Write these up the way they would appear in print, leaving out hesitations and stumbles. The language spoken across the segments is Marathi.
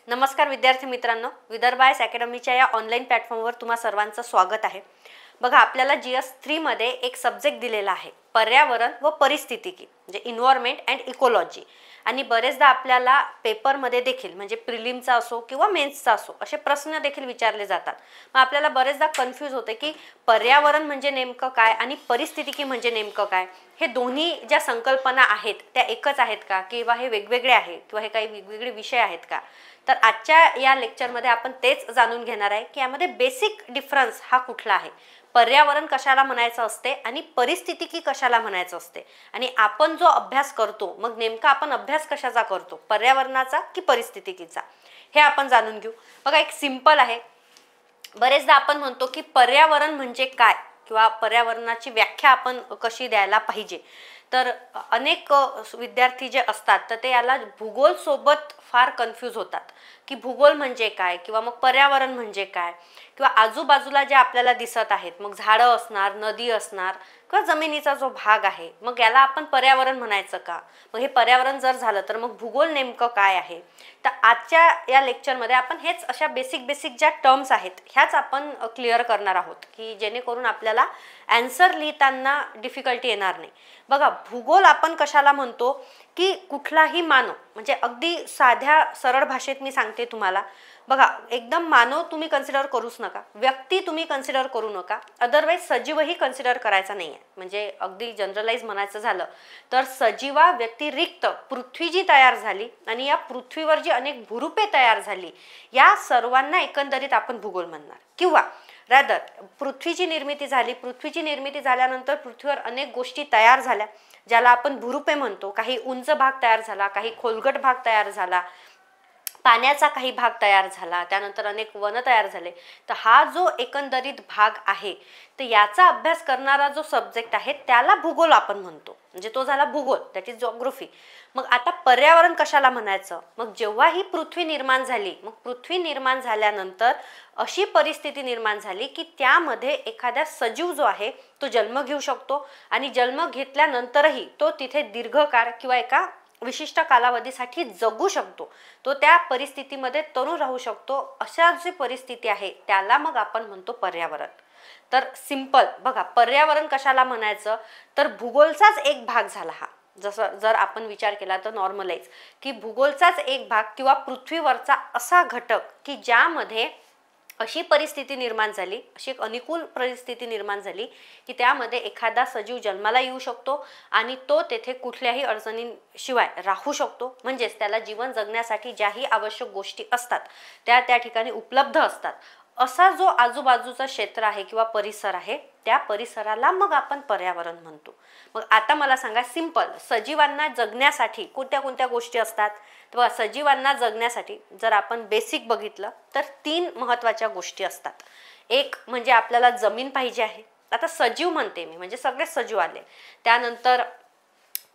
नमस्कार विद्यार्थी मित्रांनो, विदर्भ आयस अकॅडमीच्या या ऑनलाईन प्लॅटफॉर्मवर तुम्हा सर्वांचं स्वागत आहे। बघा, आपल्याला GS3 मध्ये एक सब्जेक्ट दिलेला आहे, पर्यावरण व परिस्थितिकी म्हणजे एन्व्हायरमेंट अँड इकोलॉजी। आणि बरेचदा आपल्याला पेपरमध्ये देखील म्हणजे प्रिलिमचा असो किंवा मेन्सचा असो असे प्रश्न देखील विचारले जातात। मग आपल्याला बरेचदा कन्फ्यूज होते की पर्यावरण म्हणजे नेमकं काय आणि परिस्थितिकी म्हणजे नेमकं काय। हे दोन्ही ज्या संकल्पना आहेत त्या एकच आहेत का किंवा हे वेगवेगळे आहेत किंवा हे काही वेगवेगळे विषय आहेत का। तर आजच्या या लेक्चरमध्ये आपण तेच जाणून घेणार आहे की यामध्ये बेसिक डिफरन्स हा कुठला आहे, पर्यावरण कशाला म्हणायचं असते आणि परिस्थितिकी कशाला म्हणायचं असते, आणि आपण जो अभ्यास करतो मग नेमका आपण अभ्यास कशाचा करतो, पर्यावरणाचा की परिस्थितिकीचा, हे आपण जाणून घेऊ। बघा, एक सिंपल आहे। बरेचदा आपण म्हणतो की पर्यावरण म्हणजे काय किंवा पर्यावरणाची व्याख्या आपण कशी द्यायला पाहिजे। तर अनेक विद्यार्थी जे असतात तर ते याला भूगोल सोबत फार कन्फ्यूज होतात की भूगोल म्हणजे काय किंवा मग पर्यावरण म्हणजे काय, किंवा आजूबाजूला जे आपल्याला दिसत आहेत, मग झाडं असणार, नदी असणार किंवा जमिनीचा जो भाग आहे, मग याला आपण पर्यावरण म्हणायचं का। मग हे पर्यावरण जर झालं तर मग भूगोल नेमकं काय आहे। तर आजच्या या लेक्चरमध्ये आपण हेच अशा बेसिक ज्या टर्म्स आहेत ह्याच आपण क्लिअर करणार आहोत की जेणेकरून आपल्याला आन्सर लिहिताना डिफिकल्टी येणार नाही। बघा, भूगोल आपण कशाला म्हणतो की कुठलाही मानव, म्हणजे अगदी साध्या सरळ भाषेत मी सांगते तुम्हाला। बघा, एकदम मानव तुम्ही कन्सिडर करूच नका, व्यक्ती तुम्ही कन्सिडर करू नका, अदरवाईज सजीवही कन्सिडर करायचा नाही आहे। म्हणजे अगदी जनरलाइज म्हणायचं झालं तर सजीवा व्यतिरिक्त पृथ्वी जी तयार झाली आणि या पृथ्वीवर जी अनेक भूरूपे तयार झाली, या सर्वांना एकंदरीत आपण भूगोल म्हणणार। किंवा रादर पृथ्वीची निर्मिती झाली, पृथ्वीची निर्मिती झाल्यानंतर पृथ्वीवर अनेक गोष्टी तयार झाल्या ज्याला आपण भूरूपे म्हणतो। काही उंच भाग तयार झाला, काही खोलगट भाग तयार झाला, पाण्याचा काही भाग तयार झाला, त्यानंतर अनेक वन तयार झाले। तर हा जो एकंदरीत भाग आहे तर याचा अभ्यास करणारा जो सब्जेक्ट आहे त्याला भूगोल आपण म्हणतो। म्हणजे तो झाला भूगोल, दॅट इज जिओग्राफी। मग आता पर्यावरण कशाला म्हणायचं, मग जेव्हा ही पृथ्वी निर्माण झाली, मग पृथ्वी निर्माण झाल्यानंतर अशी परिस्थिती निर्माण झाली की त्यामध्ये एखादा सजीव जो आहे तो जन्म घेऊ शकतो आणि जन्म घेतल्यानंतरही तो तिथे दीर्घकाळ किंवा एका विशिष्ट कालावधीसाठी जगू शकतो, तो त्या परिस्थितीमध्ये तरुण राहू शकतो। अशा जी परिस्थिती आहे त्याला मग आपण म्हणतो पर्यावरण। तर सिंपल बघा, पर्यावरण कशाला म्हणायचं तर भूगोलचाच एक भाग झाला हा। जसं जर आपण विचार केला तर नॉर्मलाइज की भूगोलचाच एक भाग किंवा पृथ्वीवरचा असा घटक की ज्यामध्ये अशी परिस्थिती निर्माण झाली, अशी एक अनुकूल परिस्थिती निर्माण झाली की त्यामध्ये एखादा सजीव जन्माला येऊ शकतो आणि तो तेथे कुठल्याही अडचणींशिवाय राहू शकतो। म्हणजेच त्याला जीवन जगण्यासाठी ज्याही आवश्यक गोष्टी असतात त्या ठिकाणी उपलब्ध असतात। असा जो आजूबाजूचा क्षेत्र आहे किंवा परिसर आहे त्या परिसराला मग आपण पर्यावरण म्हणतो। मग आता मला सांगा, सिंपल सजीवांना जगण्यासाठी कोणत्या कोणत्या गोष्टी असतात। तर सजीवांना जगण्यासाठी जर आपण बेसिक बघितलं तर 3 महत्त्वाच्या गोष्टी असतात। एक म्हणजे आपल्याला जमीन पाहिजे आहे, आता सजीव म्हणते मी म्हणजे सगळे सजीव आले, त्यानंतर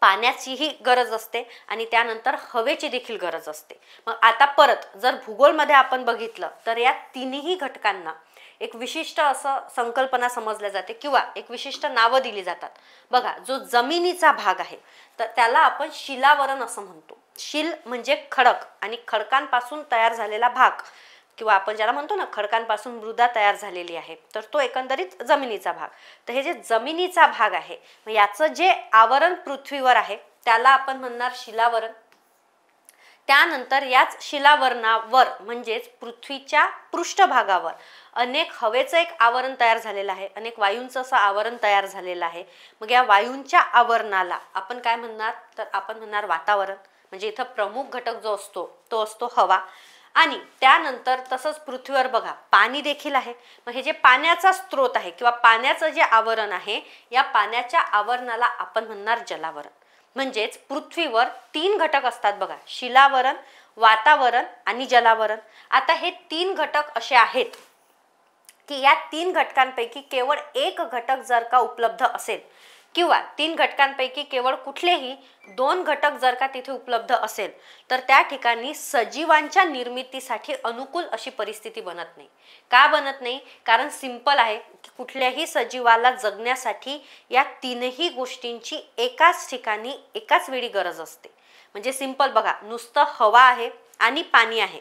पाण्याचीही गरज असते आणि त्यानंतर हवेची देखील गरज असते। मग आता परत जर भूगोलमध्ये आपण बघितलं तर या तिन्ही घटकांना एक विशिष्ट असं संकल्पना समजल्या जाते किंवा एक विशिष्ट नावं दिली जातात। बघा, जो जमिनीचा भाग आहे तर त्याला आपण शिलावरण असं म्हणतो। शिल म्हणजे खडक आणि खडकांपासून तयार झालेला भाग, किंवा आपण ज्याला म्हणतो ना खडकांपासून मृदा तयार झालेली आहे, तर तो एकंदरीत जमिनीचा भाग। तर हे जे जमिनीचा भाग आहे मग याचं जे आवरण पृथ्वीवर आहे त्याला आपण म्हणणार शिलावरण। त्यानंतर याच शिलावरणावर म्हणजेच पृथ्वीच्या पृष्ठभागावर अनेक हवेचं एक आवरण तयार झालेलं आहे, अनेक वायूंचं असं आवरण तयार झालेलं आहे। मग या वायूंच्या आवरणाला आपण काय म्हणणार तर आपण म्हणणार वातावरण। म्हणजे इथं प्रमुख घटक जो असतो तो असतो हवा। आणि त्यानंतर तसंच पृथ्वीवर बघा पाणी देखील आहे। मग हे जे पाण्याचा स्रोत आहे किंवा पाण्याचं जे आवरण आहे या पाण्याच्या आवरणाला आपण म्हणणार जलावरण। म्हणजेच पृथ्वीवर 3 घटक असतात बघा, शिलावरण, वातावरण आणि जलावरण। आता हे 3 घटक असे आहेत की या 3 घटकांपैकी केवळ एक घटक जर का उपलब्ध असेल किंवा 3 घटकांपैकी केवळ कुठलेही 2 घटक जर का तिथे उपलब्ध असेल तर त्या ठिकाणी सजीवांच्या निर्मितीसाठी अनुकूल अशी परिस्थिती बनत नाही। का बनत नाही, कारण सिंपल आहे की कुठल्याही सजीवाला जगण्यासाठी या 3ही गोष्टींची एकाच ठिकाणी एकाच वेळी गरज असते। म्हणजे सिंपल बघा, नुसतं हवा आहे आणि पाणी आहे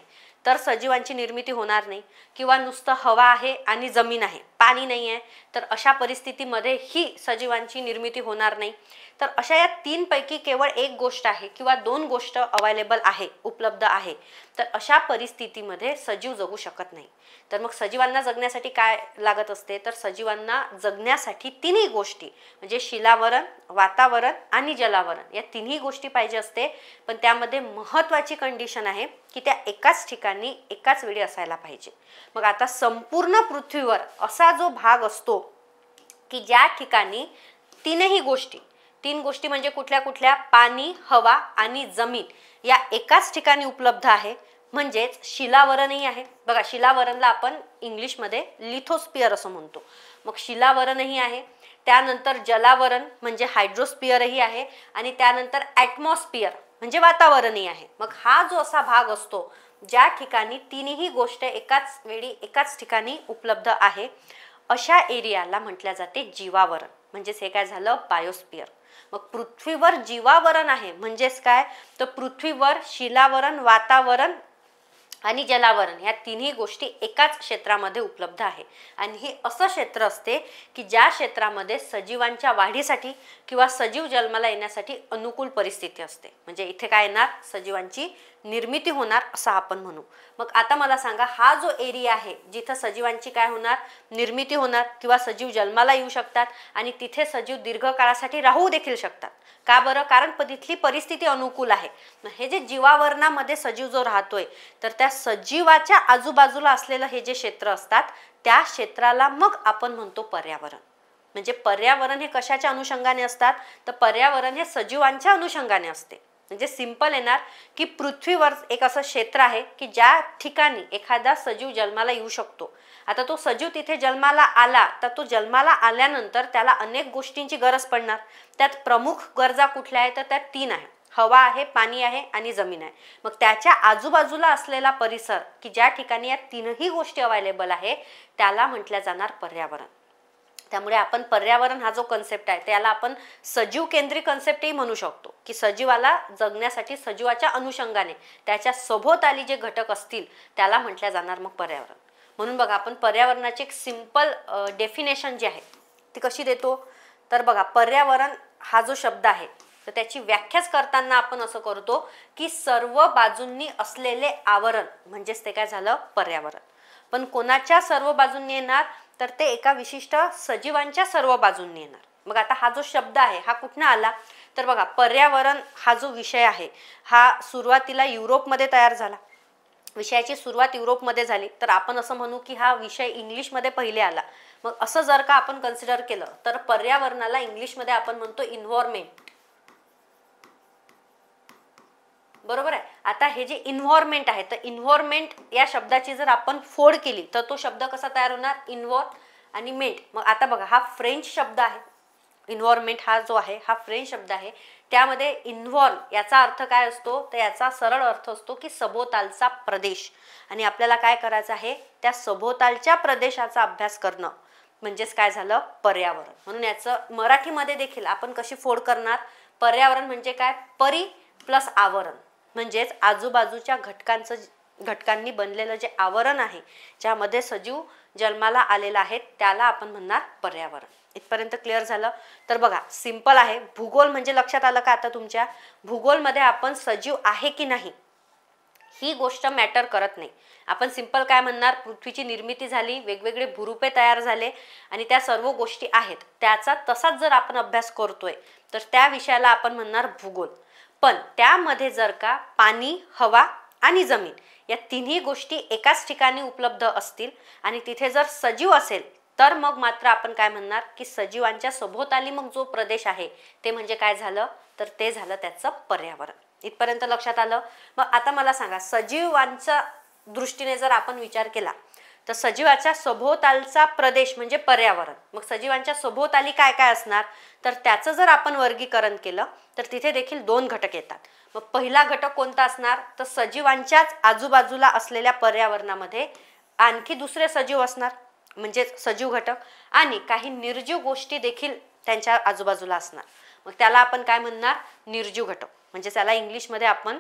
तर सजीवांची निर्मिती होणार नाही, किंवा नुसतं हवा आहे आणि जमीन आहे, पाणी नाही आहे, तर अशा परिस्थितीमध्ये ही सजीवांची निर्मिती होणार नाही. तर अशा या 3 पैकी केवळ एक गोष्ट आहे किंवा 2 गोष्ट अवेलेबल आहे, उपलब्ध आहे, तर अशा परिस्थितीमध्ये सजीव जगू शकत नाही. तर मग सजीवांना जगण्यासाठी काय लागत असते, तर सजीवांना जगण्यासाठी 3ही गोष्टी म्हणजे शिलावरण, वातावरण आणि जलावरण या 3ही गोष्टी पाहिजे असते. पण त्यामध्ये महत्त्वाची कंडिशन आहे की त्या एकाच ठिकाणी एकाच वेळी असायला पाहिजे. मग आता संपूर्ण पृथ्वीवर असा जो भाग असतो की ज्या ठिकाणी 3 गोष्टी म्हणजे कुठल्या कुठल्या, पाणी, हवा आणि जमीन या एकाच ठिकाणी उपलब्ध आहे, म्हणजेच शिलावरणही आहे. बघा, शिलावरणला आपण इंग्लिशमध्ये लिथोस्फिअर असं म्हणतो. मग शिलावरणही आहे, त्यानंतर जलावरण म्हणजे हायड्रोस्फिअरही आहे, आणि त्यानंतर ॲटमॉस्फिअर म्हणजे वातावरणही आहे. मग हा जो असा भाग असतो ज्या ठिकाणी 3ही गोष्ट एकाच वेळी एकाच ठिकाणी उपलब्ध आहे, अशा एरियाला म्हटल्या जाते जीवावरण. म्हणजेच हे काय झालं, बायोस्फिअर. मग पृथ्वीवर जीवावरण आहे म्हणजेच काय, तर पृथ्वीवर शिलावरण, वातावरण आणि जलावरण ह्या 3ही गोष्टी एकाच क्षेत्रामध्ये उपलब्ध आहे. आणि हे असं क्षेत्र असते की ज्या क्षेत्रामध्ये सजीवांच्या वाढीसाठी किंवा सजीव जन्माला येण्यासाठी अनुकूल परिस्थिती असते. म्हणजे इथे काय येणार, सजीवांची निर्मिती होणार असं आपण म्हणू. मग आता मला सांगा, हा जो एरिया आहे जिथं सजीवांची काय होणार, निर्मिती होणार किंवा सजीव जन्माला येऊ शकतात आणि तिथे सजीव दीर्घकाळासाठी राहू देखील शकतात. का बरं, कारण तिथली परिस्थिती अनुकूल आहे. हे जे जीवावरणामध्ये सजीव जो राहतोय, तर त्या सजीवाच्या आजूबाजूला असलेलं हे जे क्षेत्र असतात त्या क्षेत्राला मग आपण म्हणतो पर्यावरण. म्हणजे पर्यावरण हे कशाच्या अनुषंगाने असतात, तर पर्यावरण हे सजीवांच्या अनुषंगाने असते. म्हणजे सिंपल येणार की पृथ्वीवर एक असं क्षेत्र आहे की ज्या ठिकाणी एखादा सजीव जन्माला येऊ शकतो. आता तो सजीव तिथे जन्माला आला तर तो जन्माला आल्यानंतर त्याला अनेक गोष्टींची गरज पडणार. त्यात प्रमुख गरजा कुठल्या आहेत, तर त्यात 3 आहे, हवा आहे, पाणी आहे आणि जमीन आहे. मग त्याच्या आजूबाजूला असलेला परिसर की ज्या ठिकाणी या 3ही गोष्टी अवेलेबल आहे त्याला म्हटल्या जाणार पर्यावरण. त्यामुळे आपण पर्यावरण हा जो कन्सेप्ट आहे त्याला आपण सजीव केंद्रित कन्सेप्टही म्हणू शकतो की सजीवाला जगण्यासाठी सजीवाच्या अनुषंगाने त्याच्या सभोवताली जे घटक असतील त्याला म्हटल्या जाणार मग पर्यावरण. म्हणून बघा, आपण पर्यावरणाची एक सिंपल डेफिनेशन जी आहे ती कशी देतो, तर बघा, पर्यावरण हा जो शब्द आहे तर त्याची व्याख्याच करताना आपण असं करतो की सर्व बाजूंनी असलेले आवरण म्हणजेच ते काय झालं, पर्यावरण. पण कोणाच्या सर्व बाजूंनी येणार, तर ते एका विशिष्ट सजीवांच्या सर्व बाजूंनी येणार. मग आता हा जो शब्द आहे हा कुठनं आला, तर बघा, पर्यावरण हा जो विषय आहे हा सुरुवातीला युरोपमध्ये तयार झाला. विषयाची सुरुवात युरोपमध्ये झाली, तर आपण असं म्हणू की हा विषय इंग्लिशमध्ये पहिले आला. मग असं जर का आपण कन्सिडर केलं तर पर्यावरणाला इंग्लिशमध्ये आपण म्हणतो इन्व्हायरमेंट. बरोबर आहे. आता हे जे इन्व्हायरमेंट आहे, तर इन्व्हायरमेंट या शब्दाची जर आपण फोड केली तर तो शब्द कसा तयार होणार, इन्व्हॉर आणि मेंट. मग आता बघा, हा फ्रेंच शब्द आहे. इन्व्हायरमेंट हा जो आहे हा फ्रेंच शब्द आहे. त्यामध्ये इन्व्हॉल्व याचा अर्थ काय असतो, तर याचा सरळ अर्थ असतो की सभोवतालचा प्रदेश. आणि आपल्याला काय करायचं आहे, त्या सभोवतालच्या प्रदेशाचा अभ्यास करणं म्हणजेच काय झालं, पर्यावरण. म्हणून याचं मराठीमध्ये देखील आपण कशी फोड करणार, पर्यावरण म्हणजे काय, परी प्लस आवरण. म्हणजेच आजूबाजूच्या घटकांनी बनलेलं जे आवरण आहे ज्यामध्ये सजीव जन्माला आलेला आहे त्याला आपण म्हणणार पर्यावरण. इथपर्यंत क्लिअर झालं. तर बघा, सिंपल आहे. भूगोल म्हणजे लक्षात आलं का आता तुमच्या, भूगोलमध्ये आपण सजीव आहे की नाही ही गोष्ट मॅटर करत नाही. आपण सिंपल काय म्हणणार, पृथ्वीची निर्मिती झाली, वेगवेगळे भूरूपे तयार झाले आणि त्या सर्व गोष्टी आहेत, त्याचा तसाच जर आपण अभ्यास करतोय तर त्या विषयाला आपण म्हणणार भूगोल. पण त्यामध्ये जर का पाणी, हवा आणि जमीन या 3ही गोष्टी एकाच ठिकाणी उपलब्ध असतील आणि तिथे जर सजीव असेल तर मग मात्र आपण काय म्हणणार की सजीवांच्या सभोवताली मग जो प्रदेश आहे ते म्हणजे काय झालं, तर ते झालं त्याचं पर्यावरण. इथपर्यंत लक्षात आलं. मग आता मला सांगा, सजीवांच्या दृष्टीने जर आपण विचार केला तर सजीवाच्या सभोवतालचा प्रदेश म्हणजे पर्यावरण. मग सजीवांच्या सभोवताली काय काय असणार, तर त्याचं जर आपण वर्गीकरण केलं तर तिथे देखील 2 घटक येतात. मग पहिला घटक कोणता असणार, तर सजीवांच्याच आजूबाजूला असलेल्या पर्यावरणामध्ये आणखी दुसरे सजीव असणार म्हणजे सजीव घटक, आणि काही निर्जीव गोष्टी देखील त्यांच्या आजूबाजूला असणार. मग त्याला आपण काय म्हणणार, निर्जीव घटक. म्हणजे त्याला इंग्लिशमध्ये आपण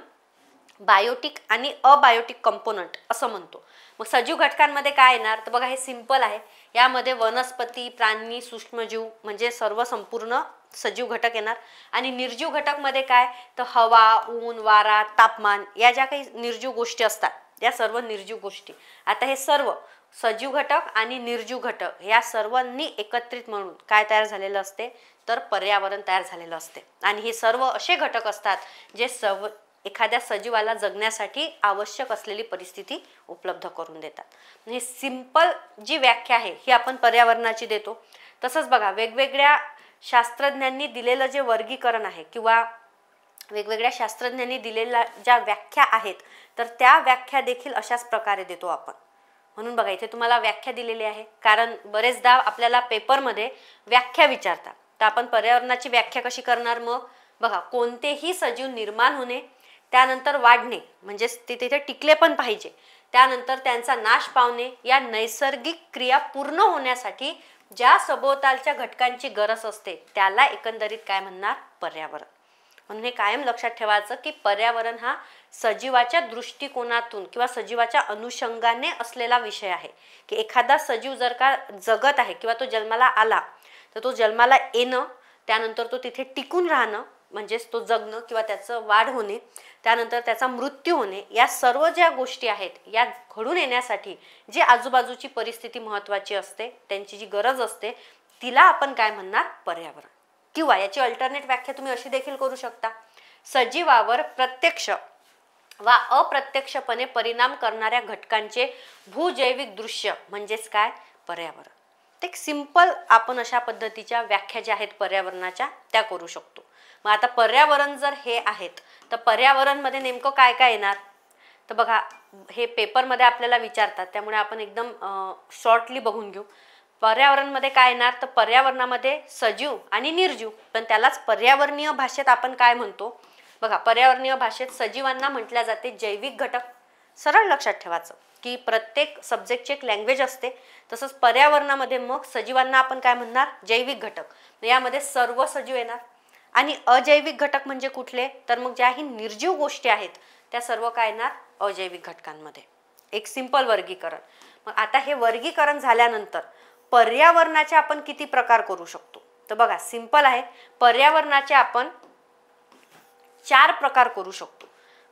बायोटिक आणि अबायोटिक कंपोनंट असं म्हणतो. मग सजीव घटकांमध्ये काय येणार तर बघा हे सिंपल आहे. यामध्ये वनस्पती, प्राणी, सूक्ष्मजीव म्हणजे सर्व संपूर्ण सजीव घटक येणार. आणि निर्जीव घटकमध्ये काय तर हवा, ऊन, वारा, तापमान या ज्या काही निर्जीव गोष्टी असतात या सर्व निर्जीव गोष्टी. आता हे सर्व सजीव घटक आणि निर्जीव घटक या सर्वांनी एकत्रित म्हणून काय तयार झालेलं असते तर पर्यावरण तयार झालेलं असते. आणि हे सर्व असे घटक असतात जे एखाद्या सजीवाला जगण्यासाठी आवश्यक असलेली परिस्थिती उपलब्ध करून देतात. हे सिंपल जी व्याख्या आहे ही आपण पर्यावरणाची देतो. तसंच बघा वेगवेगळ्या शास्त्रज्ञांनी दिलेलं जे वर्गीकरण आहे किंवा वेगवेगळ्या शास्त्रज्ञांनी दिलेल्या ज्या व्याख्या आहेत तर त्या व्याख्या देखील अशाच प्रकारे देतो आपण. म्हणून बघा इथे तुम्हाला व्याख्या दिलेली आहे, कारण बरेचदा आपल्याला पेपरमध्ये व्याख्या विचारतात. तर आपण पर्यावरणाची व्याख्या कशी करणार मग बघा कोणतेही सजीव निर्माण होणे, त्यानंतर वाढणे म्हणजेच ते तिथे टिकले पण पाहिजे, त्यानंतर त्यांचा नाश पावणे या नैसर्गिक क्रिया पूर्ण होण्यासाठी ज्या सभोवतालच्या घटकांची गरज असते त्याला एकंदरीत काय म्हणणार पर्यावरण. म्हणून हे कायम लक्षात ठेवायचं की पर्यावरण हा सजीवाच्या दृष्टिकोनातून किंवा सजीवाच्या अनुषंगाने असलेला विषय आहे. की एखादा सजीव जर का जगत आहे किंवा तो जन्माला आला तर तो जन्माला येणं, त्यानंतर तो तिथे टिकून राहणं म्हणजेच तो जगणं किंवा त्याचं वाढ होणे, त्यानंतर त्याचा मृत्यू होणे या सर्व ज्या गोष्टी आहेत या घडून येण्यासाठी जी आजूबाजूची परिस्थिती महत्त्वाची असते, त्यांची जी गरज असते तिला आपण काय म्हणणार पर्यावरण. किंवा याची अल्टरनेट व्याख्या तुम्ही अशी देखील करू शकता, सजीवावर प्रत्यक्ष वा अप्रत्यक्षपणे परिणाम करणाऱ्या घटकांचे भूजैविक दृश्य म्हणजेच काय पर्यावरण. ते सिंपल आपण अशा पद्धतीच्या व्याख्या ज्या आहेत पर्यावरणाच्या त्या करू शकतो. मग आता पर्यावरण जर हे आहेत तर पर्यावरणमध्ये नेमकं काय काय येणार तर बघा हे पेपरमध्ये आपल्याला विचारतात त्यामुळे आपण एकदम शॉर्टली बघून घेऊ. पर्यावरणमध्ये काय येणार तर पर्यावरणामध्ये सजीव आणि निर्जीव, पण त्यालाच पर्यावरणीय भाषेत आपण काय म्हणतो बघा पर्यावरणीय भाषेत सजीवांना म्हटल्या जाते जैविक घटक. सरळ लक्षात ठेवायचं की प्रत्येक सब्जेक्टची एक लँग्वेज असते, तसंच पर्यावरणामध्ये मग सजीवांना आपण काय म्हणणार जैविक घटक. यामध्ये सर्व सजीव येणार. आणि अजैविक घटक म्हणजे कुठले तर मग ज्याही निर्जीव गोष्टी आहेत त्या सर्व काय येणार अजैविक घटकांमध्ये. एक सिंपल वर्गीकरण. मग आता हे वर्गीकरण झाल्यानंतर पर्यावरणाचे आपण किती प्रकार करू शकतो तर बघा सिंपल आहे, पर्यावरणाचे आपण 4 प्रकार करू शकतो.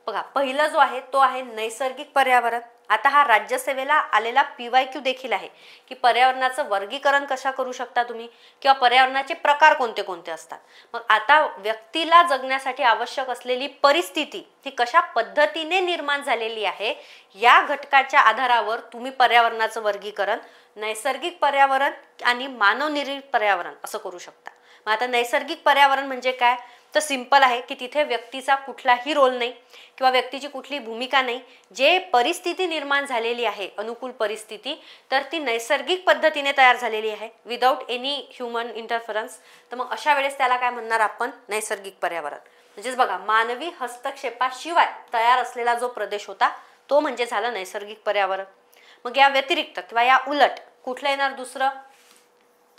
बघा पहिला जो आहे तो आहे नैसर्गिक पर्यावरण. आता हा राज्यसेवेला आलेला PYQ देखील आहे की पर्यावरणाचं वर्गीकरण कशा करू शकता तुम्ही किंवा पर्यावरणाचे प्रकार कोणते कोणते असतात. मग आता व्यक्तीला जगण्यासाठी आवश्यक असलेली परिस्थिती ही कशा पद्धतीने निर्माण झालेली आहे या घटकाच्या आधारावर तुम्ही पर्यावरणाचं वर्गीकरण नैसर्गिक पर्यावरण आणि मानवनिर्मित पर्यावरण असं करू शकता. मग आता नैसर्गिक पर्यावरण म्हणजे काय तर सिंपल आहे की तिथे व्यक्तीचा कुठलाही रोल नाही किंवा व्यक्तीची कुठली भूमिका नाही. जे परिस्थिती निर्माण झालेली आहे अनुकूल परिस्थिती तर ती नैसर्गिक पद्धतीने तयार झालेली आहे विदाऊट एनी ह्युमन इंटरफरन्स. तर मग अशा वेळेस त्याला काय म्हणणार आपण नैसर्गिक पर्यावरण. म्हणजेच बघा मानवी हस्तक्षेपाशिवाय तयार असलेला जो प्रदेश होता तो म्हणजे झालं नैसर्गिक पर्यावरण. मग या व्यतिरिक्त किंवा या उलट कुठलं येणार दुसरं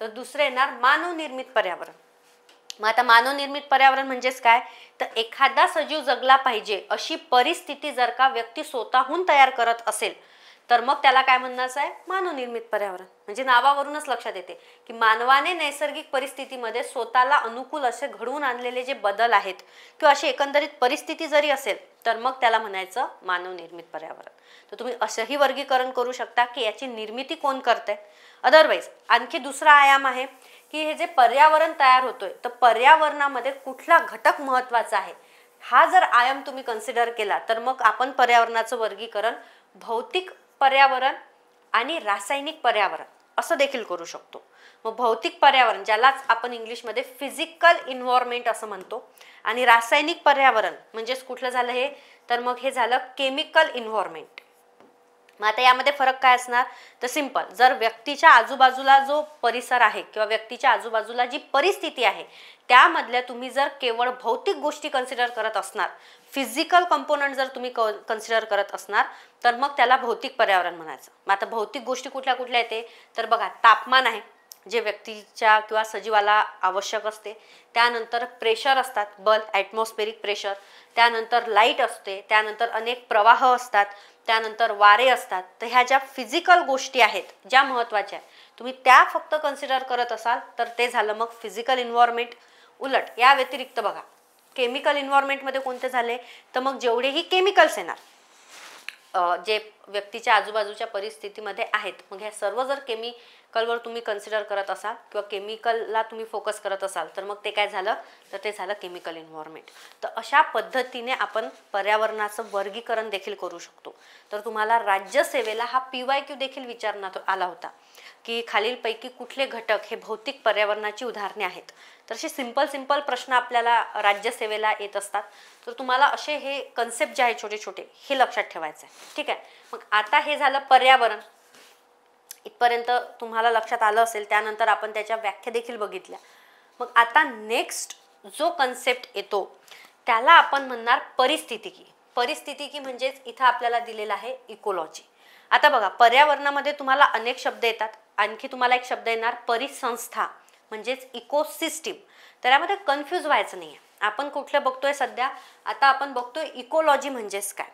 तर दुसरं येणार मानवनिर्मित पर्यावरण. मग आता मानवनिर्मित पर्यावरण म्हणजेच काय तर एखादा सजीव जगला पाहिजे अशी परिस्थिती जर का व्यक्ती स्वतःहून तयार करत असेल तर मग त्याला काय म्हणायचं आहे मानवनिर्मित पर्यावरण. म्हणजे नावावरूनच लक्षात येते की मानवाने नैसर्गिक परिस्थितीमध्ये स्वतःला अनुकूल असे घडवून आणलेले जे बदल आहेत किंवा अशी एकंदरीत परिस्थिती जरी असेल तर मग त्याला म्हणायचं मानवनिर्मित पर्यावरण. तर तुम्ही असंही वर्गीकरण करू शकता की याची निर्मिती कोण करते. अदरवाईज आणखी दुसरा आयाम आहे की हे जे पर्यावरण तयार होतोय तर पर्यावरणामध्ये कुठला घटक महत्त्वाचा आहे हा जर आयाम तुम्ही कन्सिडर केला तर मग आपण पर्यावरणाचं वर्गीकरण भौतिक पर्यावरण आणि रासायनिक पर्यावरण असं देखील करू शकतो. मग भौतिक पर्यावरण ज्यालाच आपण इंग्लिशमध्ये फिजिकल इन्व्हायरमेंट असं म्हणतो आणि रासायनिक पर्यावरण म्हणजेच कुठलं झालं हे तर मग हे झालं केमिकल इन्व्हायरमेंट. मग आता यामध्ये फरक काय असणार तर सिंपल जर व्यक्तीच्या आजूबाजूला जो परिसर आहे किंवा व्यक्तीच्या आजूबाजूला जी परिस्थिती आहे त्यामधल्या तुम्ही जर केवळ भौतिक गोष्टी कन्सिडर करत असणार फिजिकल कंपोनंट जर तुम्ही कन्सिडर करत असणार तर मग त्याला भौतिक पर्यावरण म्हणायचं. मग आता भौतिक गोष्टी कुठल्या कुठल्या येते तर बघा तापमान आहे, जे व्यक्तीच्या किंवा सजीवाला आवश्यक असते, त्यानंतर प्रेशर असतात, बल ॲटमॉस्फेरिक प्रेशर, त्यानंतर लाईट असते, त्यानंतर अनेक प्रवाह असतात, त्यानंतर वारे असतात. तर ह्या ज्या फिजिकल गोष्टी आहेत ज्या महत्त्वाच्या आहेत, तुम्ही त्या फक्त कन्सिडर करत असाल तर ते झालं मग फिजिकल इन्व्हायरमेंट. उलट या व्यतिरिक्त बघा, केमिकल इन्व्हायरमेंटमध्ये कोणते झाले, तर मग जेवढेही केमिकल्स येणार जे व्यक्तीच्या आजूबाजूच्या परिस्थितीमध्ये आहेत, मग ह्या सर्व जर केमिकलवर तुम्ही कन्सिडर करत असाल किंवा केमिकलला तुम्ही फोकस करत असाल तर मग ते काय झालं, तर ते झालं केमिकल इन्व्हायरमेंट. तर अशा पद्धतीने आपण पर्यावरणाचं वर्गीकरण देखील करू शकतो. तर तुम्हाला राज्यसेवेला हा PYQ देखील विचारण्यात आला होता की खालीलपैकी कुठले घटक हे भौतिक पर्यावरणाची उदाहरणे आहेत. तर असे सिंपल प्रश्न आपल्याला राज्यसेवेला येत असतात. तर तुम्हाला असे हे कन्सेप्ट जे आहे छोटे छोटे हे लक्षात ठेवायचं आहे. ठीक आहे. मग आता हे झालं पर्यावरण, इथपर्यंत तुम्हाला लक्षात आलं असेल. त्यानंतर आपण त्याच्या व्याख्या देखील बघितल्या. मग आता नेक्स्ट जो कन्सेप्ट येतो त्याला आपण म्हणणार परिस्थितिकी. परिस्थितिकी म्हणजेच इथं आपल्याला दिलेला आहे इकोलॉजी. आता बघा, पर्यावरणामध्ये तुम्हाला अनेक शब्द येतात. आणखी तुम्हाला एक शब्द येणार परिसंस्था म्हणजेच इकोसिस्टीम. तर यामध्ये कन्फ्यूज व्हायचं नाही आहे. आपण कुठलं बघतोय सध्या, आता आपण बघतोय इकोलॉजी म्हणजेच काय.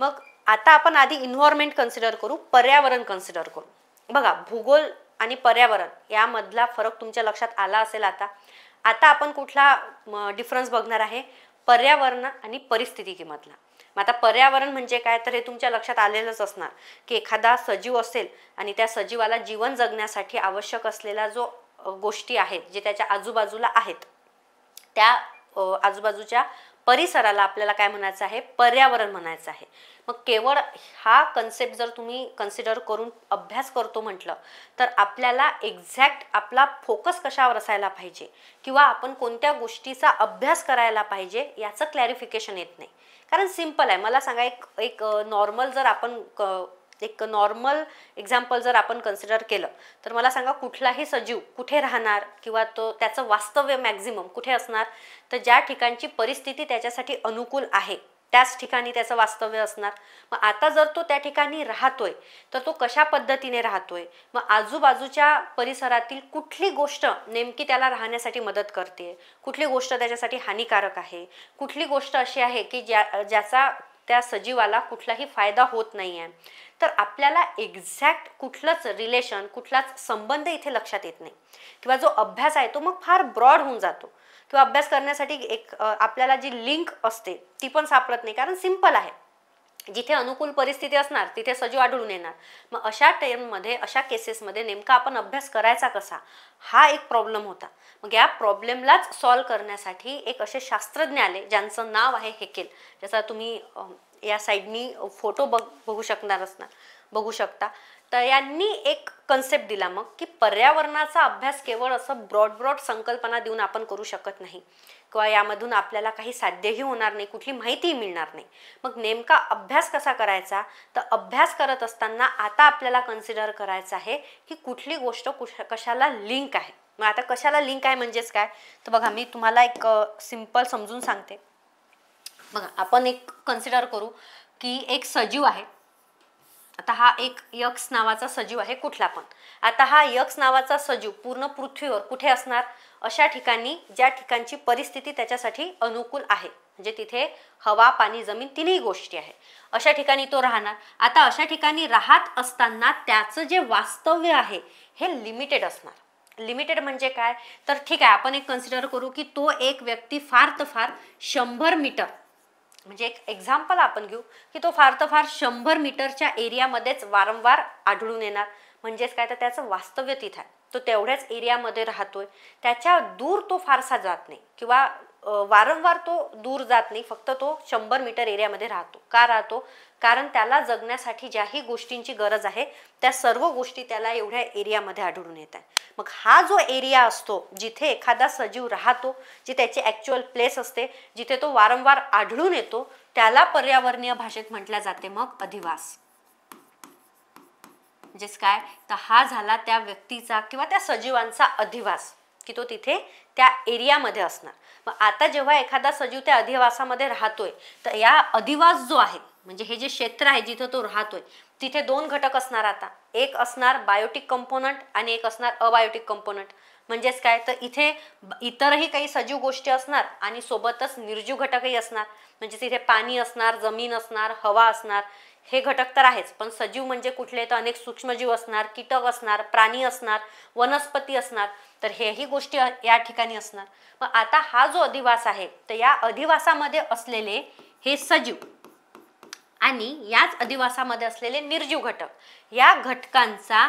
मग आता आपण आधी इन्व्हायरमेंट कन्सिडर करू, पर्यावरण कन्सिडर करू. बघा, भूगोल आणि पर्यावरण यामधला फरक तुमच्या लक्षात आला असेल. आता आपण कुठला डिफरन्स बघणार आहे, पर्यावरण आणि परिस्थितिकीमधला. मग आता पर्यावरण म्हणजे काय, तर हे तुमच्या लक्षात आलेलंच असणार की एखादा सजीव असेल आणि त्या सजीवाला जीवन जगण्यासाठी आवश्यक असलेला जो गोष्टी आहेत जे त्याच्या आजूबाजूला आहेत, त्या आजूबाजूच्या परिसराला आपल्याला काय म्हणायचं आहे, पर्यावरण म्हणायचं आहे. मग केवळ हा कन्सेप्ट जर तुम्ही कन्सिडर करून अभ्यास करतो म्हटलं तर आपल्याला एक्झॅक्ट आपला फोकस कशावर असायला पाहिजे किंवा आपण कोणत्या गोष्टीचा अभ्यास करायला पाहिजे याचं क्लॅरिफिकेशन येत नाही. कारण सिंपल आहे. मला सांगा, एक नॉर्मल जर आपण एक नॉर्मल एक्झाम्पल जर आपण कन्सिडर केलं तर मला सांगा, कुठलाही सजीव कुठे राहणार किंवा तो त्याचं वास्तव्य मॅक्झिमम कुठे असणार, तर ज्या ठिकाणची परिस्थिती त्याच्यासाठी अनुकूल आहे त्याच ठिकाणी त्याचं वास्तव्य असणार. मग आता जर तो त्या ठिकाणी राहतोय तर तो कशा पद्धतीने राहतोय, मग आजूबाजूच्या परिसरातील कुठली गोष्ट नेमकी त्याला राहण्यासाठी मदत करते, कुठली गोष्ट त्याच्यासाठी हानिकारक आहे, कुठली गोष्ट अशी आहे की ज्याचा त्या सजीवाला कुठलाही फायदा होत नाही आहे. तर आपल्याला एक्झॅक्ट कुठलंच रिलेशन, कुठलाच संबंध इथे लक्षात येत नाही किंवा जो अभ्यास आहे तो मग फार ब्रॉड होऊन जातो किंवा अभ्यास करण्यासाठी एक आपल्याला जी लिंक असते ती पण सापडत नाही. कारण सिंपल आहे, जिथे अनुकूल परिस्थिती असणार तिथे सजीव आढळून येणार. मग अशा टाईममध्ये, अशा केसेसमध्ये नेमका आपण अभ्यास करायचा कसा, हा एक प्रॉब्लेम होता. मग या प्रॉब्लेमलाच सॉल्व्ह करण्यासाठी एक असे शास्त्रज्ञ आले ज्यांचं नाव आहे हेकेल, ज्याचा तुम्ही या साईडनी फोटो बघू शकता. तर यांनी एक कन्सेप्ट दिला मग की पर्यावरणाचा अभ्यास केवळ असं ब्रॉड संकल्पना देऊन आपण करू शकत नाही किंवा यामधून आपल्याला काही साध्यही होणार नाही, कुठली माहितीही मिळणार नाही. मग नेमका अभ्यास कसा करायचा, तर अभ्यास करत असताना आता आपल्याला कन्सिडर करायचं आहे की कुठली गोष्ट कशाला लिंक आहे. मग आता कशाला लिंक आहे म्हणजेच काय, तर बघा मी तुम्हाला एक सिंपल समजून सांगते. बघा, आपण एक कन्सिडर करू की एक सजीव आहे. आता हा एक यक्स नावाचा सजीव आहे कुठला पण. आता हा यक्स नावाचा सजीव पूर्ण पृथ्वीवर कुठे असणार, अशा ठिकाणी ज्या ठिकाणची परिस्थिती त्याच्यासाठी अनुकूल आहे, म्हणजे तिथे हवा, पाणी, जमीन तिन्ही गोष्टी आहे, अशा ठिकाणी तो राहणार. आता अशा ठिकाणी राहत असताना त्याचं जे वास्तव्य आहे हे लिमिटेड असणार. लिमिटेड म्हणजे काय, तर ठीक आहे आपण एक कन्सिडर करू की तो एक व्यक्ती फार तर फार 100 मीटर, म्हणजे एक एक्झाम्पल आपण घेऊ की तो फार तर फार 100 मीटरच्या एरियामध्येच वारंवार आढळून येणार. म्हणजेच काय, तर त्याचं वास्तव्य तिथं आहे, तो तेवढ्याच एरियामध्ये राहतोय, त्याच्या दूर तो फारसा जात नाही किंवा वारंवार तो दूर जात नाही, फक्त तो 100 मीटर एरियामध्ये राहतो. का राहतो, कारण त्याला जगण्यासाठी ज्याही गोष्टींची गरज आहे त्या सर्व गोष्टी त्याला एवढ्या एरियामध्ये आढळून येत आहे. मग हा जो एरिया असतो जिथे एखादा सजीव राहतो, जी त्याची ॲक्च्युअल प्लेस असते, जिथे तो वारंवार आढळून येतो, त्याला पर्यावरणीय भाषेत म्हटल्या जाते मग अधिवास. म्हणजेच काय, तर हा झाला त्या व्यक्तीचा किंवा त्या सजीवांचा अधिवास की तो तिथे त्या एरियामध्ये असणार. मग आता जेव्हा एखादा सजीव त्या अधिवासामध्ये राहतोय तर या अधिवास जो आहे, म्हणजे हे जे क्षेत्र आहे जिथं तो राहतोय, तिथे दोन घटक असणार. आता एक असणार बायोटिक कंपोनंट आणि एक असणार अबायोटिक कंपोनंट. म्हणजेच काय, तर इथे इतरही काही सजीव गोष्टी असणार आणि सोबतच निर्जीव घटकही असणार. म्हणजे तिथे पाणी असणार, जमीन असणार, हवा असणार, हे घटक तर आहेच. पण सजीव म्हणजे कुठले, तर अनेक सूक्ष्मजीव असणार, कीटक असणार, प्राणी असणार, वनस्पती असणार. तर हेही गोष्टी या ठिकाणी असणार. मग आता हा जो अधिवास आहे, तर या अधिवासामध्ये असलेले हे सजीव आणि याच अधिवासामध्ये असलेले निर्जीव घटक, या घटकांचा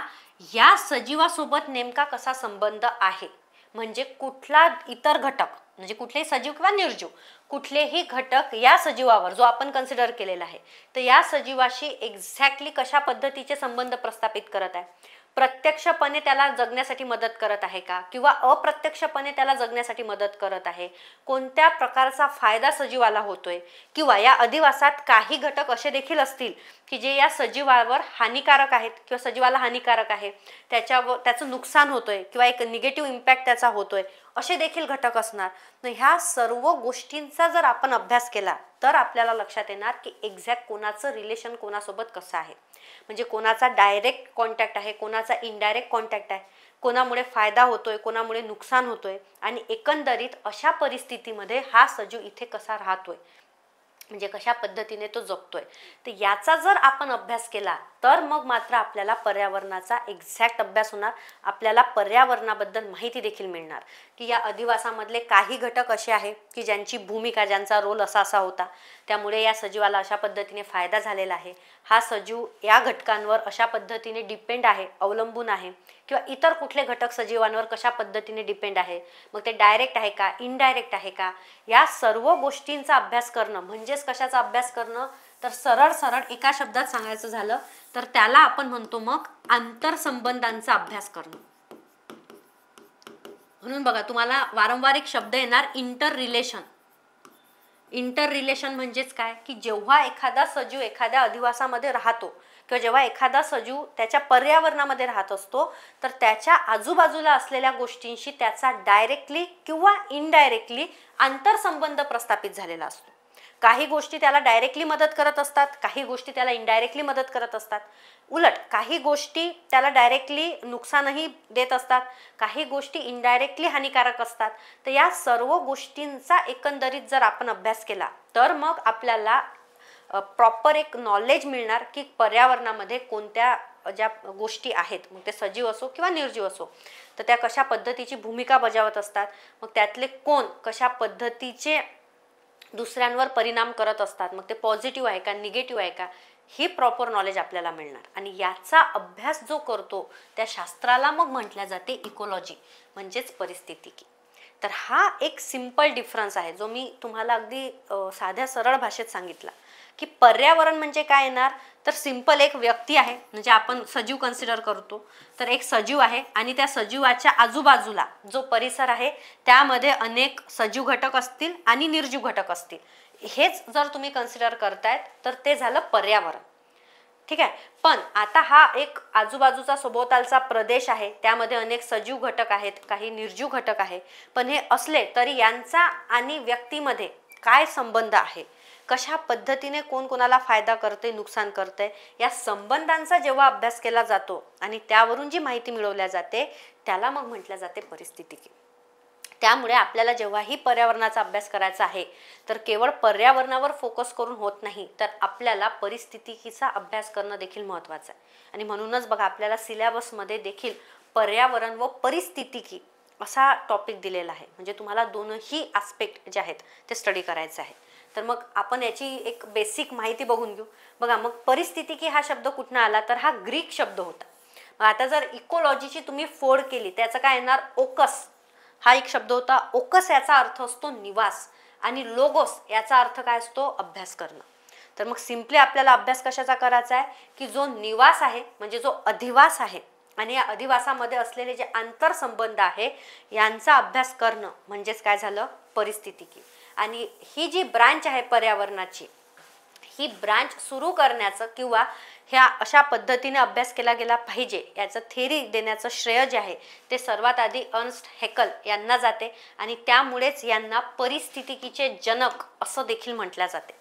या सजीवासोबत नेमका कसा संबंध आहे. म्हणजे कुठला इतर घटक, म्हणजे कुठलेही सजीव किंवा निर्जीव, कुठलेही घटक या सजीवावर जो आपण कन्सिडर केलेला आहे, तर या सजीवाशी एक्झॅक्टली कशा पद्धतीचे संबंध प्रस्थापित करत आहे. प्रत्यक्षपणे त्याला जगण्यासाठी मदत करत आहे का, किंवा अप्रत्यक्षपणे त्याला जगण्यासाठी मदत करत आहे. कोणत्या प्रकारचा फायदा सजीवाला होतोय, किंवा या अधिवासात काही घटक असे देखील असतील की जे या सजीवावर हानिकारक आहेत किंवा सजीवाला हानिकारक आहे, त्याचं नुकसान होतोय किंवा एक निगेटिव्ह इम्पॅक्ट त्याचा होतोय, असे देखील घटक असणार. तर ह्या सर्व गोष्टींचा जर आपण अभ्यास केला तर आपल्याला लक्षात येणार की एक्झॅक्ट कोणाचं रिलेशन कोणासोबत कसं आहे. म्हणजे कोणाचा डायरेक्ट कॉन्टॅक्ट आहे, कोणाचा इनडायरेक्ट कॉन्टॅक्ट आहे, कोणामुळे फायदा होतोय, कोणामुळे नुकसान होतोय, आणि एकंदरीत अशा परिस्थितीमध्ये हा सजीव इथे कसा राहतोय, म्हणजे कशा पद्धतीने तो जगतोय. तर याचा जर आपण अभ्यास केला तर मग मात्र आपल्याला पर्यावरणाचा एक्झॅक्ट अभ्यास होणार. आपल्याला पर्यावरणाबद्दल माहिती देखील मिळणार की या अधिवासामधले काही घटक असे आहे की ज्यांची भूमिका, ज्यांचा रोल असा असा होता, त्यामुळे या सजीवाला अशा पद्धतीने फायदा झालेला आहे. हा सजीव या घटकांवर अशा पद्धतीने डिपेंड आहे, अवलंबून आहे, किंवा इतर कुठले घटक सजीवांवर कशा पद्धतीने डिपेंड आहे, मग ते डायरेक्ट आहे का, इनडायरेक्ट आहे का, या सर्व गोष्टींचा अभ्यास करणं. म्हणजेच कशाचा अभ्यास करणं, तर सरळ सरळ एका शब्दात सांगायचं झालं तर त्याला आपण म्हणतो मग आंतरसंबंधांचा अभ्यास करणं. म्हणून बघा, तुम्हाला वारंवार एक शब्द येणार, इंटर रिलेशन. इंटर रिलेशन म्हणजेच काय, की जेव्हा एखादा सजीव एखाद्या अधिवासामध्ये राहतो किंवा जेव्हा एखादा सजीव त्याच्या पर्यावरणामध्ये राहत असतो, तर त्याच्या आजूबाजूला असलेल्या गोष्टींशी त्याचा डायरेक्टली किंवा इनडायरेक्टली आंतरसंबंध प्रस्थापित झालेला असतो. काही गोष्टी त्याला डायरेक्टली मदत करत असतात, काही गोष्टी त्याला इनडायरेक्टली मदत करत असतात. उलट काही गोष्टी त्याला डायरेक्टली नुकसानही देत असतात, काही गोष्टी इनडायरेक्टली हानिकारक असतात. तर या सर्व गोष्टींचा एकंदरीत जर आपण अभ्यास केला तर मग आपल्याला प्रॉपर एक नॉलेज मिळणार की पर्यावरणामध्ये कोणत्या ज्या गोष्टी आहेत, मग ते सजीव असो किंवा निर्जीव असो, तर त्या कशा पद्धतीची भूमिका बजावत असतात, मग त्यातले कोण कशा पद्धतीचे दुसऱ्यांवर परिणाम करत असतात, मग ते पॉझिटिव्ह आहे का, निगेटिव्ह आहे का, ही प्रॉपर नॉलेज आपल्याला मिळणार. आणि याचा अभ्यास जो करतो त्या शास्त्राला मग म्हटल्या जाते इकोलॉजी, म्हणजेच परिस्थितिकी. तर हा एक सिंपल डिफरन्स आहे जो मी तुम्हाला अगदी साध्या सरळ भाषेत सांगितला की पर्यावरण म्हणजे काय येणार, तर सिंपल एक व्यक्ती आहे, म्हणजे आपण सजीव कन्सिडर करतो, तर एक सजीव आहे आणि त्या सजीवाच्या आजूबाजूला जो परिसर आहे त्यामध्ये अनेक सजीव घटक असतील आणि निर्जीव घटक असतील. हेच जर तुम्ही कन्सिडर करतायत तर ते झालं पर्यावरण. ठीक आहे. पण आता हा एक आजूबाजूचा सभोवतालचा प्रदेश आहे, त्यामध्ये अनेक सजीव घटक आहेत, काही निर्जीव घटक आहे. पण हे असले तरी यांचा आणि व्यक्तीमध्ये काय संबंध आहे, कशा पद्धतीने कोण कोणाला फायदा करते, नुकसान करते, या संबंधांचा जेव्हा अभ्यास केला जातो आणि त्यावरून जी माहिती मिळवल्या जाते त्याला मग म्हटल्या जाते परिस्थितिकी. त्यामुळे आपल्याला जेव्हाही पर्यावरणाचा अभ्यास करायचा आहे तर केवळ पर्यावरणावर फोकस करून होत नाही, तर आपल्याला परिस्थितिकीचा अभ्यास करणं देखील महत्त्वाचं आहे. आणि म्हणूनच बघा, आपल्याला सिलेबसमध्ये देखील पर्यावरण व परिस्थितिकी असा टॉपिक दिलेला आहे. म्हणजे तुम्हाला दोनही आस्पेक्ट जे आहेत ते स्टडी करायचं आहे. तर मग आपण याची एक बेसिक माहिती बघून घेऊ. बघा, मग परिस्थितिकी हा शब्द कुठून आला, तर हा ग्रीक शब्द होता. मग आता जर इकोलॉजीची तुम्ही फोड केली, त्याचं काय येणार, ओकस हा एक शब्द होता. ओकस याचा अर्थ असतो निवास, आणि लोगोस याचा अर्थ काय असतो, अभ्यास करणं. तर मग सिंपली आपल्याला अभ्यास कशाचा करायचा आहे की जो निवास आहे, म्हणजे जो अधिवास आहे, आणि या अधिवासामध्ये असलेले जे आंतरसंबंध आहे यांचा अभ्यास करणं म्हणजेच काय झालं, परिस्थितिकी. आणि ही जी ब्रांच आहे पर्यावरणाची, ही ब्रांच सुरू करण्याचं किंवा ह्या अशा पद्धतीने अभ्यास केला गेला पाहिजे याचं थेरी देण्याचं श्रेय जे आहे ते सर्वात आधी अर्न्स्ट हेकल यांना जाते. आणि त्यामुळेच यांना परिस्थितिकीचे जनक असं देखील म्हटलं जाते.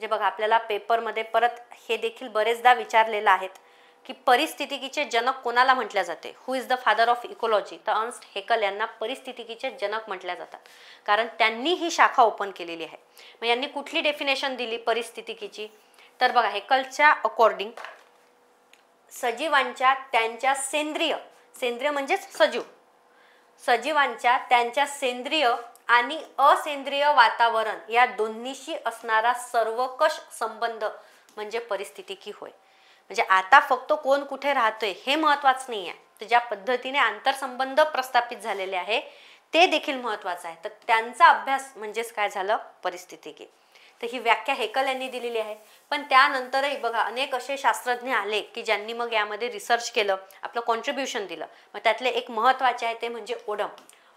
म्हणजे बघा आपल्याला पेपरमध्ये परत हे देखील बरेचदा विचारलेलं आहेत की परिस्थितिकीचे जनक कोणाला म्हटल्या जाते, who is the father of ecology. तर अर्न्स्ट हेकल यांना परिस्थितिकीचे जनक म्हटल्या जातात, कारण त्यांनी ही शाखा ओपन केलेली आहे. मग यांनी कुठली डेफिनेशन दिली परिस्थितिकीची, तर बघा हेकलच्या अकॉर्डिंग सजीवांच्या त्यांच्या सेंद्रिय म्हणजेच सजीवांच्या त्यांच्या सेंद्रिय आणि असेंद्रिय वातावरण या दोन्हीशी असणारा सर्वकष संबंध म्हणजे परिस्थितिकी होय. म्हणजे आता फक्त कोण कुठे राहतोय हे महत्वाचं नाही आहे, तर ज्या पद्धतीने आंतरसंबंध प्रस्थापित झालेले आहे ते देखील महत्वाचं आहे. तर त्यांचा अभ्यास म्हणजेच काय झालं, परिस्थितिकी. तर ही व्याख्या हेकल यांनी दिलेली आहे. पण त्यानंतरही बघा अनेक असे शास्त्रज्ञ आले की ज्यांनी मग यामध्ये रिसर्च केलं, आपलं कॉन्ट्रीब्युशन दिलं. मग त्यातले एक महत्वाचे आहे ते म्हणजे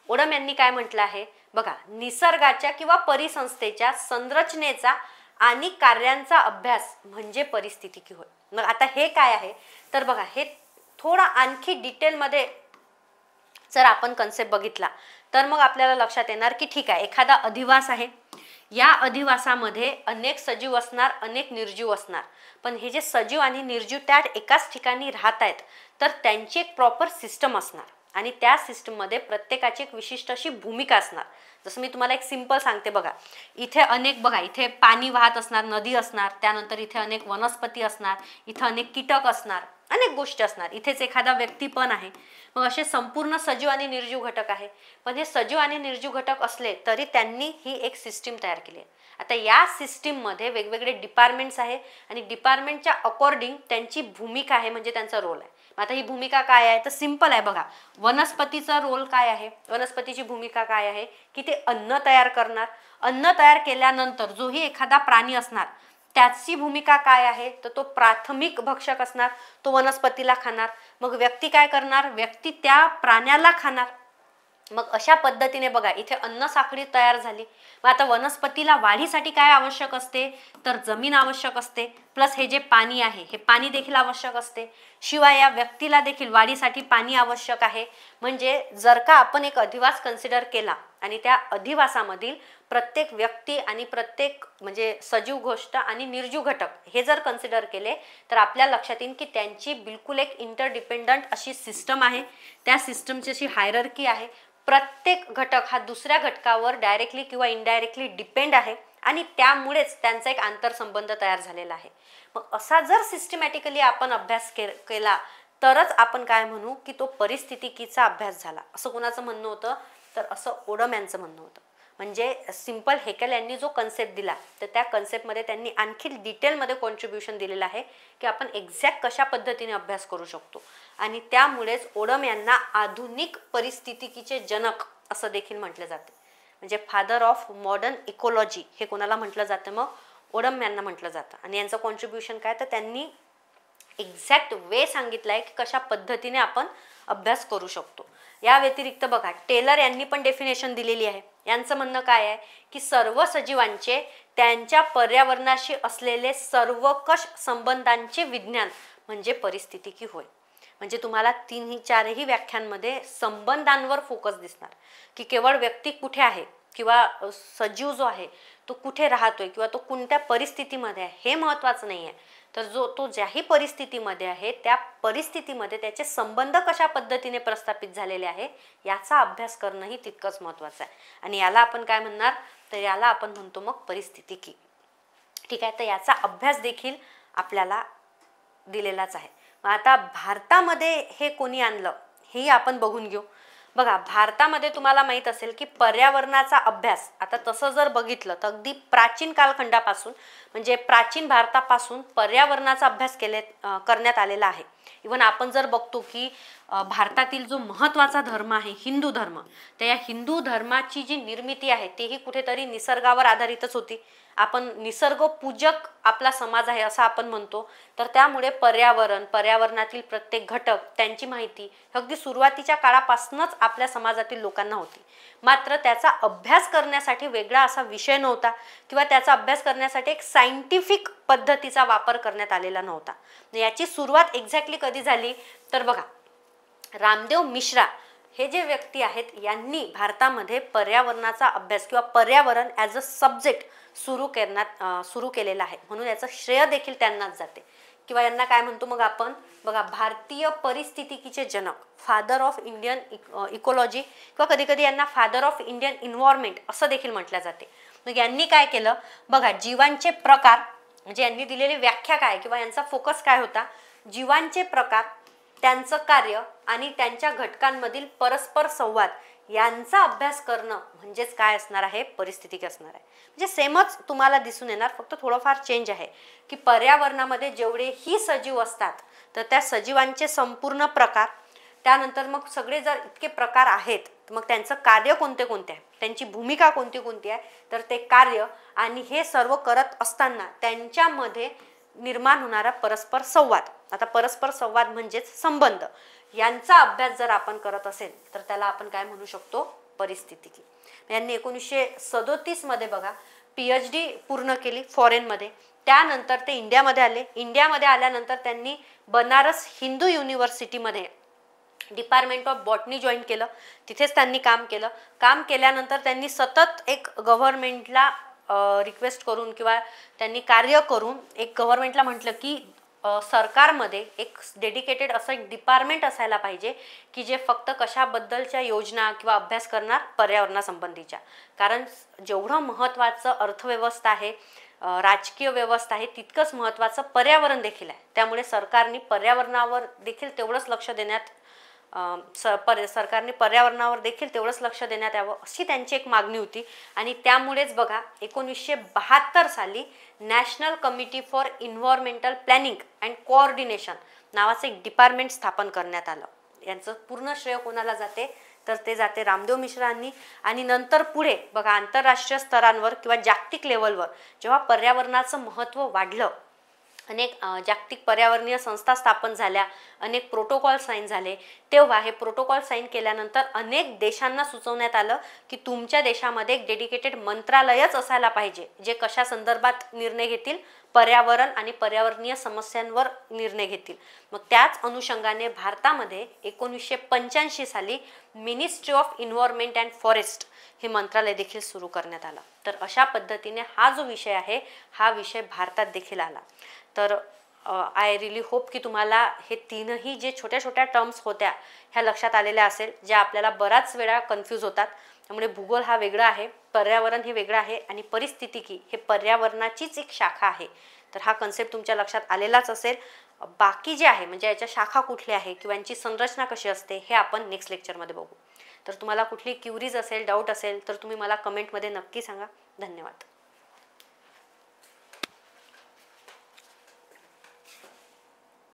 ओडम यांनी काय म्हटलं आहे बघा, निसर्गाच्या किंवा परिसंस्थेच्या संरचनेचा आणि कार्यांचा अभ्यास म्हणजे परिस्थितिकी होय. मग आता हे काय आहे, तर बघा हे थोडा आणखी डिटेलमध्ये जर आपण कन्सेप्ट बघितला तर मग आपल्याला लक्षात येणार की ठीक आहे, एखादा अधिवास आहे, या अधिवासामध्ये अनेक सजीव असणार, अनेक निर्जीव असणार. पण हे जे सजीव आणि निर्जीव त्या एकाच ठिकाणी राहत आहेत, तर त्यांची एक प्रॉपर सिस्टम असणार आणि त्या सिस्टममध्ये प्रत्येकाची एक विशिष्ट अशी भूमिका असणार. जसं मी तुम्हाला एक सिंपल सांगते बघा, इथे अनेक बघा इथे पाणी वाहत असणार, नदी असणार, त्यानंतर इथे अनेक वनस्पती असणार, इथे अनेक कीटक असणार, अनेक गोष्टी असणार, इथेच एखादा व्यक्ती पण आहे. मग असे संपूर्ण सजीव आणि निर्जीव घटक आहे. पण हे सजीव आणि निर्जीव घटक असले तरी त्यांनी ही एक सिस्टीम तयार केली आहे. आता या सिस्टीममध्ये वेगवेगळे डिपार्टमेंट्स आहे आणि डिपार्टमेंटच्या अकॉर्डिंग त्यांची भूमिका आहे, म्हणजे त्यांचा रोल आहे. आता ही भूमिका काय आहे, तर सिंपल आहे बघा. वनस्पतीचा रोल काय आहे, वनस्पतीची भूमिका काय आहे की ते अन्न तयार करणार. अन्न तयार केल्यानंतर जोही एखादा प्राणी असणार त्याची भूमिका काय आहे, तर तो प्राथमिक भक्षक असणार, तो वनस्पतीला खाणार. मग व्यक्ती काय करणार, व्यक्ती त्या प्राण्याला खाणार. मग अशा पद्धतीने बघा इथे अन्न साखळी तयार झाली. मग आता वनस्पतीला वाढीसाठी काय आवश्यक असते, तर जमीन आवश्यक असते, प्लस हे जे पाणी आहे हे पाणी देखील आवश्यक असते. शिवाय या व्यक्तीला देखील वाढीसाठी पाणी आवश्यक आहे. म्हणजे जर का आपण एक अधिवास कन्सिडर केला आणि त्या अधिवासामधील प्रत्येक व्यक्ती आणि प्रत्येक म्हणजे सजीव गोष्ट आणि निर्जीव घटक हे जर कन्सिडर केले तर आपल्या लक्षात येईल की त्यांची बिलकुल एक इंटरडिपेंडंट अशी सिस्टम आहे. त्या सिस्टमची अशी हायरार्की आहे. प्रत्येक घटक हा दुसऱ्या घटकावर डायरेक्टली किंवा इनडायरेक्टली डिपेंड आहे आणि त्यामुळेच त्यांचा एक आंतरसंबंध तयार झालेला आहे. मग असा जर सिस्टमॅटिकली आपण अभ्यास केला तरच आपण काय म्हणू की तो परिस्थितिकीचा अभ्यास झाला. असं कोणाचं म्हणणं होतं, तर असं ओडम यांचं म्हणणं होतं. म्हणजे सिंपल हेकल यांनी जो कन्सेप्ट दिला तर त्या कन्सेप्टमध्ये त्यांनी आणखी डिटेलमध्ये कॉन्ट्रीब्युशन दिलेलं आहे की आपण एक्झॅक्ट कशा पद्धतीने अभ्यास करू शकतो. आणि त्यामुळेच ओडम यांना आधुनिक परिस्थितिकीचे जनक असं देखील म्हटलं जाते. म्हणजे फादर ऑफ मॉडर्न इकोलॉजी हे कोणाला म्हटलं जातं, मग ओडम यांना म्हटलं जातं. आणि यांचं कॉन्ट्रीब्युशन काय, तर त्यांनी एक्झॅक्ट वे सांगितलं आहे की कशा पद्धतीने आपण अभ्यास करू शकतो. या व्यतिरिक्त बघा टेलर यांनी पण डेफिनेशन दिलेली आहे. यांचं म्हणणं काय आहे की सर्व सजीवांचे त्यांच्या पर्यावरणाशी असलेले सर्वकष संबंधांचे विज्ञान म्हणजे परिस्थितिकी होय. म्हणजे तुम्हाला 3-4ही व्याख्यांमध्ये संबंधांवर फोकस दिसणार की केवळ व्यक्ती कुठे आहे किंवा सजीव जो आहे तो कुठे राहतोय किंवा तो कोणत्या परिस्थितीमध्ये आहे हे महत्त्वाचं नाही आहे, तर तो ज्याही परिस्थितीमध्ये आहे त्या परिस्थितीमध्ये त्याचे संबंध कशा पद्धतीने प्रस्थापित झालेले आहे याचा अभ्यास करणंही तितकंच महत्त्वाचं आहे. आणि याला आपण काय म्हणणार, तर याला आपण म्हणतो मग परिस्थितिकी. ठीक आहे, तर याचा अभ्यास देखील आपल्याला दिलेलाच आहे. मग आता भारतामध्ये हे कोणी आणलं हेही आपण बघून घेऊ. बघा भारतामध्ये तुम्हाला माहीत असेल की पर्यावरणाचा अभ्यास आता तसं जर बघितलं तर अगदी प्राचीन कालखंडापासून म्हणजे प्राचीन भारतापासून पर्यावरणाचा अभ्यास करण्यात आलेला आहे. इव्हन आपण जर बघतो की भारतातील जो महत्त्वाचा धर्म आहे हिंदू धर्म, तर या हिंदू धर्माची जी निर्मिती आहे तेही कुठेतरी निसर्गावर आधारितच होती. आपण निसर्गपूजक आपला समाज आहे असं आपण म्हणतो. तर त्यामुळे पर्यावरणातील प्रत्येक घटक त्यांची माहिती अगदी सुरुवातीच्या काळापासूनच आपल्या समाजातील लोकांना होती. मात्र त्याचा अभ्यास करण्यासाठी वेगळा असा विषय नव्हता किंवा त्याचा अभ्यास करण्यासाठी एक सायंटिफिक पद्धतीचा वापर करण्यात आलेला नव्हता. याची सुरुवात एक्झॅक्टली कधी झाली, तर बघा रामदेव मिश्रा हे जे व्यक्ती आहेत यांनी भारतामध्ये पर्यावरणाचा अभ्यास किंवा पर्यावरण ॲज अ सब्जेक्ट सुरू केलेला आहे, म्हणून याचं श्रेय देखील त्यांनाच जाते. किंवा यांना काय म्हणतो मग आपण, बघा, भारतीय परिस्थितिकीचे जनक, फादर ऑफ इंडियन इकोलॉजी, किंवा कधी कधी यांना फादर ऑफ इंडियन इन्व्हायरमेंट असं देखील म्हटलं जाते. मग यांनी काय केलं, बघा, जीवांचे प्रकार, म्हणजे यांनी दिलेली व्याख्या काय किंवा यांचा फोकस काय होता, जीवांचे प्रकार, त्यांचं कार्य आणि त्यांच्या घटकांमधील परस्पर संवाद यांचा अभ्यास करणं म्हणजेच काय असणार आहे, परिस्थितिकी असणार आहे. म्हणजे सेमच तुम्हाला दिसून येणार, फक्त थोडंफार चेंज आहे की पर्यावरणामध्ये जेवढेही सजीव असतात तर त्या सजीवांचे संपूर्ण प्रकार, त्यानंतर मग सगळे जर इतके प्रकार आहेत मग त्यांचं कार्य कोणते कोणते आहे, त्यांची भूमिका कोणती कोणती आहे, तर ते कार्य आणि हे सर्व करत असताना त्यांच्यामध्ये निर्माण होणारा परस्पर संवाद. आता परस्पर संवाद म्हणजेच संबंध, यांचा अभ्यास जर आपण करत असेल तर त्याला आपण काय म्हणू शकतो, परिस्थितिकी. यांनी 1937 मध्ये बघा PhD पूर्ण केली फॉरेनमध्ये. त्यानंतर ते इंडियामध्ये आले. इंडियामध्ये आल्यानंतर त्यांनी बनारस हिंदू युनिव्हर्सिटीमध्ये डिपार्टमेंट ऑफ बॉटनी जॉईन केलं. तिथेच त्यांनी काम केलं. काम केल्यानंतर त्यांनी सतत एक गव्हर्नमेंटला रिक्वेस्ट करून किंवा त्यांनी कार्य करून एक गव्हर्नमेंटला म्हटलं की सरकारमध्ये एक डेडिकेटेड असं एक डिपार्टमेंट असायला पाहिजे की जे फक्त कशाबद्दलच्या योजना किंवा अभ्यास करणार, पर्यावरणासंबंधीच्या. कारण जेवढं महत्त्वाचं अर्थव्यवस्था आहे, राजकीय व्यवस्था आहे, तितकंच महत्त्वाचं पर्यावरण देखील आहे. त्यामुळे सरकारने पर्यावरणावर देखील तेवढंच लक्ष देण्यात सरकारने पर्यावरणावर देखील तेवढंच लक्ष देण्यात यावं अशी त्यांची एक मागणी होती. आणि त्यामुळेच बघा 1972 साली national committee for environmental planning and coordination नावाचं एक डिपार्टमेंट स्थापन करण्यात आलं. यांचं पूर्ण श्रेय कोणाला जाते, तर ते जाते रामदेव मिश्रांनी. आणि नंतर पुढे बघा आंतरराष्ट्रीय स्तरांवर किंवा जागतिक लेवलवर जेव्हा पर्यावरणाचं महत्त्व वाढलं, अनेक जागतिक पर्यावरणीय संस्था स्थापन झाल्या, अनेक प्रोटोकॉल साईन झाले, तेव्हा हे प्रोटोकॉल साईन केल्यानंतर अनेक देशांना सुचवण्यात आलं की तुमच्या देशामध्ये एक डेडिकेटेड मंत्रालयच असायला पाहिजे जे कशा संदर्भात निर्णय घेतील, पर्यावरण आणि पर्यावरणीय समस्यांवर निर्णय घेतील. मग त्याच अनुषंगाने भारतामध्ये 1985 साली ministry of environment and forest हे मंत्रालय देखील सुरू करण्यात आलं. तर अशा पद्धतीने हा जो विषय आहे हा विषय भारतात देखील आला. तर आय रिली होप की तुम्हाला हे तीनही जे छोट्या छोट्या टर्म्स होत्या ह्या लक्षात आलेल्या असेल, ज्या आपल्याला बराच वेळा कन्फ्यूज होतात. त्यामुळे भूगोल हा वेगळा आहे, पर्यावरण हे वेगळं आहे आणि परिस्थितिकी हे पर्यावरणाचीच एक शाखा आहे. तर हा कन्सेप्ट तुमच्या लक्षात आलेलाच असेल. बाकी जे आहे म्हणजे याच्या शाखा कुठल्या आहे किंवा यांची संरचना कशी असते हे आपण नेक्स्ट लेक्चरमध्ये बघू. तर तुम्हाला कुठली क्युरीज असेल, डाऊट असेल तर तुम्ही मला कमेंटमध्ये नक्की सांगा. धन्यवाद.